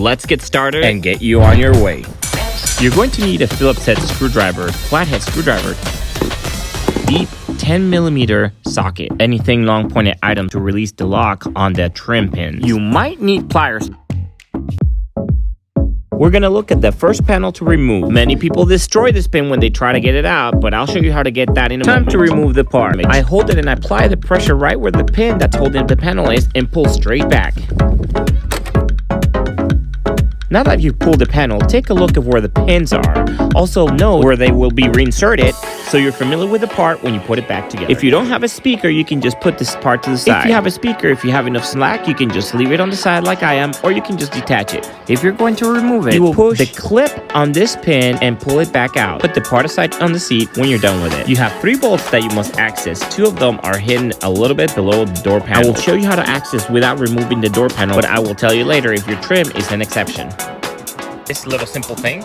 Let's get started and get you on your way. You're going to need a Phillips head screwdriver, flathead screwdriver, deep 10mm socket, anything long pointed item to release the lock on the trim pins. You might need pliers. We're gonna look at the first panel to remove. Many people destroy this pin when they try to get it out, but I'll show you how to get that in a moment. Time to remove the part. I hold it and I apply the pressure right where the pin that's holding the panel is and pull straight back. Now that you've pulled the panel, take a look at where the pins are. Also note where they will be reinserted so you're familiar with the part when you put it back together. If you don't have a speaker, you can just put this part to the side. If you have a speaker, if you have enough slack, you can just leave it on the side like I am, or you can just detach it. If you're going to remove it, you will push the clip on this pin and pull it back out. Put the part aside on the seat when you're done with it. You have 3 bolts that you must access. 2 of them are hidden a little bit below the door panel. I will show you how to access without removing the door panel, but I will tell you later if your trim is an exception. This little simple thing,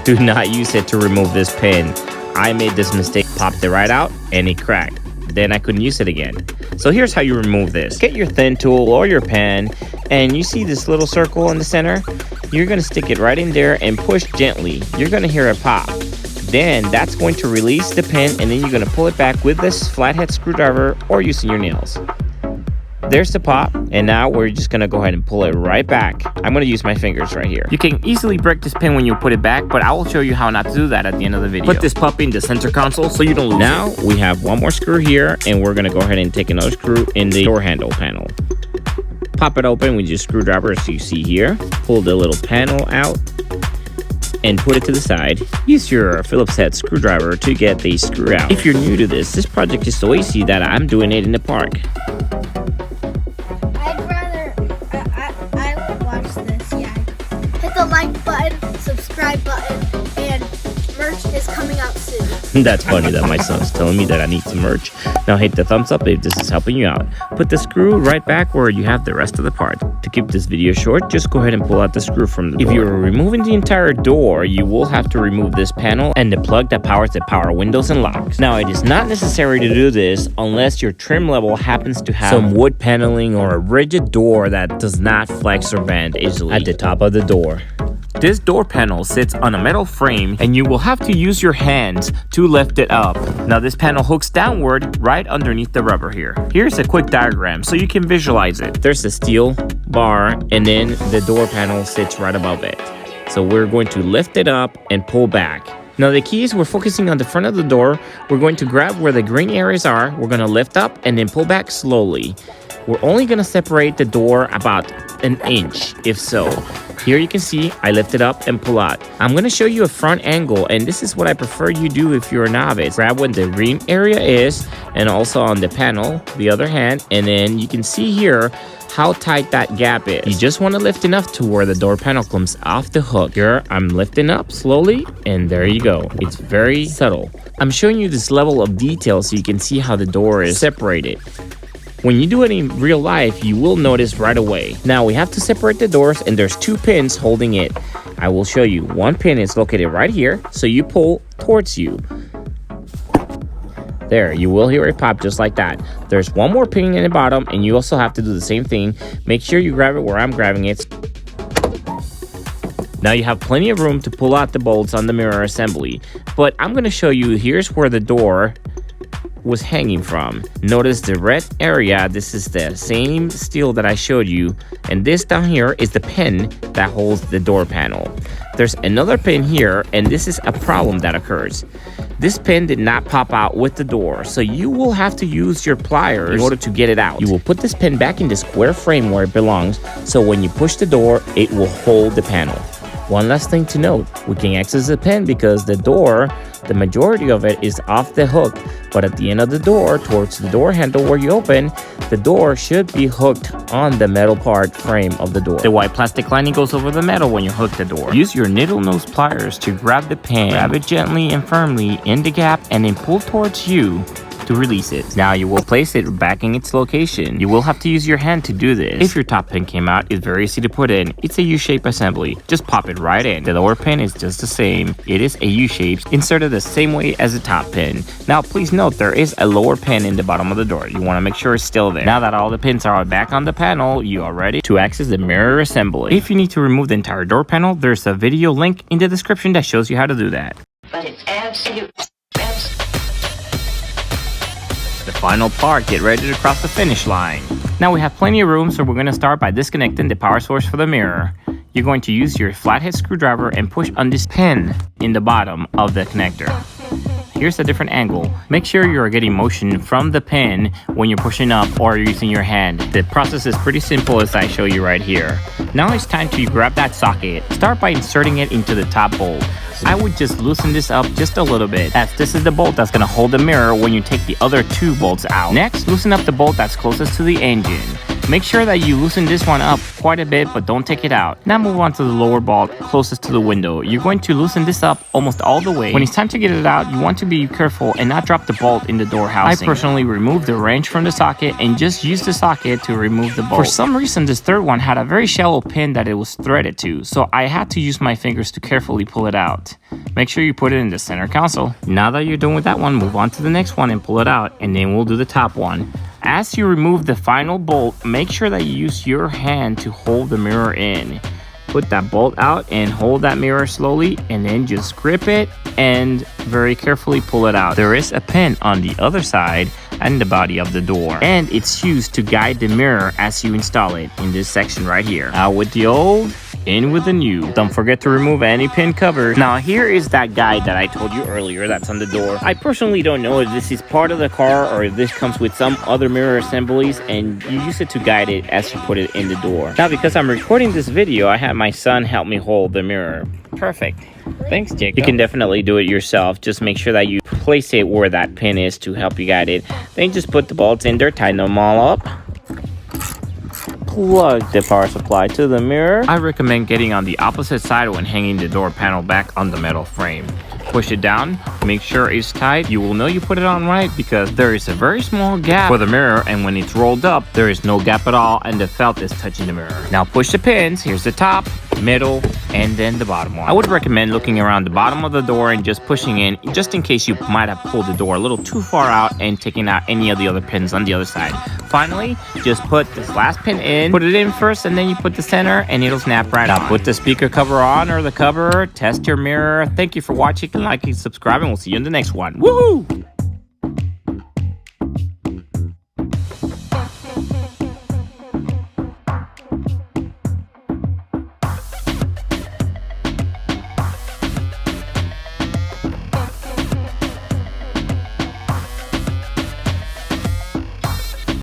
do not use it to remove this pin. I made this mistake, popped it right out and it cracked. Then I couldn't use it again. So here's how you remove this. Get your thin tool or your pen and you see this little circle in the center? You're gonna stick it right in there and push gently. You're gonna hear it pop. Then that's going to release the pin and then you're gonna pull it back with this flathead screwdriver or using your nails. There's the pop, and now we're just gonna go ahead and pull it right back. I'm gonna use my fingers right here. You can easily break this pin when you put it back, but I will show you how not to do that at the end of the video. Put this puppy in the center console so you don't lose it. Now we have one more screw here, and we're gonna go ahead and take another screw in the door handle panel. Pop it open with your screwdriver as you see here. Pull the little panel out and put it to the side. Use your Phillips head screwdriver to get the screw out. If you're new to this project is so easy that I'm doing it in the park. The like button, subscribe button, and merch is coming out soon. That's funny that my son's telling me that I need some merch. Now hit the thumbs up if this is helping you out. Put the screw right back where you have the rest of the part. To keep this video short, just go ahead and pull out the screw from the door. If you're removing the entire door, you will have to remove this panel and the plug that powers the power windows and locks. Now it is not necessary to do this unless your trim level happens to have some wood paneling or a rigid door that does not flex or bend easily at the top of the door. This door panel sits on a metal frame and you will have to use your hands to lift it up. Now this panel hooks downward right underneath the rubber here. Here's a quick diagram so you can visualize it. There's a steel bar and then the door panel sits right above it. So we're going to lift it up and pull back. Now the key is we're focusing on the front of the door. We're going to grab where the green areas are. We're going to lift up and then pull back slowly. We're only going to separate the door about an inch, if so. Here you can see I lift it up and pull out. I'm going to show you a front angle, and this is what I prefer you do if you're a novice. Grab where the green area is and also on the panel, the other hand, and then you can see here how tight that gap is. You just want to lift enough to where the door panel comes off the hook. Here I'm lifting up slowly and there you go. It's very subtle. I'm showing you this level of detail so you can see how the door is separated. When you do it in real life, you will notice right away. Now we have to separate the doors and there's 2 pins holding it. I will show you. One pin is located right here, so you pull towards you. There, you will hear it pop just like that. There's one more pin in the bottom and you also have to do the same thing. Make sure you grab it where I'm grabbing it. Now you have plenty of room to pull out the bolts on the mirror assembly. But I'm going to show you, here's where the door was hanging from. Notice the red area. This is the same steel that I showed you, and this down here is the pin that holds the door panel. There's another pin here, and this is a problem that occurs. This pin did not pop out with the door, so you will have to use your pliers in order to get it out. You will put this pin back in the square frame where it belongs, so when you push the door, it will hold the panel. One last thing to note, we can access the pin because the door, the majority of it is off the hook, but at the end of the door, towards the door handle where you open, the door should be hooked on the metal part frame of the door. The white plastic lining goes over the metal when you hook the door. Use your needle nose pliers to grab the pin, grab it gently and firmly in the gap and then pull towards you to release it. Now you will place it back in its location. You will have to use your hand to do this. If your top pin came out, it's very easy to put in. It's a U-shape assembly. Just pop it right in. The lower pin is just the same. It is a U-shape, inserted the same way as the top pin. Now please note there is a lower pin in the bottom of the door. You want to make sure it's still there. Now that all the pins are back on the panel, you are ready to access the mirror assembly. If you need to remove the entire door panel, there's a video link in the description that shows you how to do that. But it's absolute. The final part, get ready to cross the finish line. Now we have plenty of room, so we're going to start by disconnecting the power source for the mirror. You're going to use your flathead screwdriver and push on this pin in the bottom of the connector. Here's a different angle. Make sure you're getting motion from the pin when you're pushing up or using your hand. The process is pretty simple as I show you right here. Now it's time to grab that socket. Start by inserting it into the top bolt. I would just loosen this up just a little bit, as this is the bolt that's going to hold the mirror when you take the other two bolts out. Next, loosen up the bolt that's closest to the engine. Make sure that you loosen this one up quite a bit, but don't take it out. Now move on to the lower bolt closest to the window. You're going to loosen this up almost all the way. When it's time to get it out, you want to be careful and not drop the bolt in the door housing. I personally removed the wrench from the socket and just used the socket to remove the bolt. For some reason, this third one had a very shallow pin that it was threaded to, so I had to use my fingers to carefully pull it out. Make sure you put it in the center console. Now that you're done with that one, move on to the next one and pull it out, and then we'll do the top one. As you remove the final bolt, make sure that you use your hand to hold the mirror in. Put that bolt out and hold that mirror slowly, and then just grip it and very carefully pull it out. There is a pin on the other side and the body of the door, and it's used to guide the mirror as you install it in this section right here. Out with the old, in with the new. Don't forget to remove any pin covers. Now here is that guide that I told you earlier that's on the door. I personally don't know if this is part of the car or if this comes with some other mirror assemblies, and you use it to guide it as you put it in the door. Now because I'm recording this video, I had my son help me hold the mirror. Perfect. Thanks, Jacob. You can definitely do it yourself. Just make sure that you place it where that pin is to help you guide it. Then just put the bolts in there, tighten them all up. Plug the power supply to the mirror. I recommend getting on the opposite side when hanging the door panel back on the metal frame. Push it down, make sure it's tight. You will know you put it on right because there is a very small gap for the mirror, and when it's rolled up, there is no gap at all and the felt is touching the mirror. Now push the pins. Here's the top, middle, and then the bottom one. I would recommend looking around the bottom of the door and just pushing in, just in case you might have pulled the door a little too far out and taking out any of the other pins on the other side. Finally, just put this last pin in, put it in first, and then you put the center and it'll snap right on. Now put the speaker cover on or the cover, test your mirror. Thank you for watching, like and subscribe, and we'll see you in the next one. Woohoo!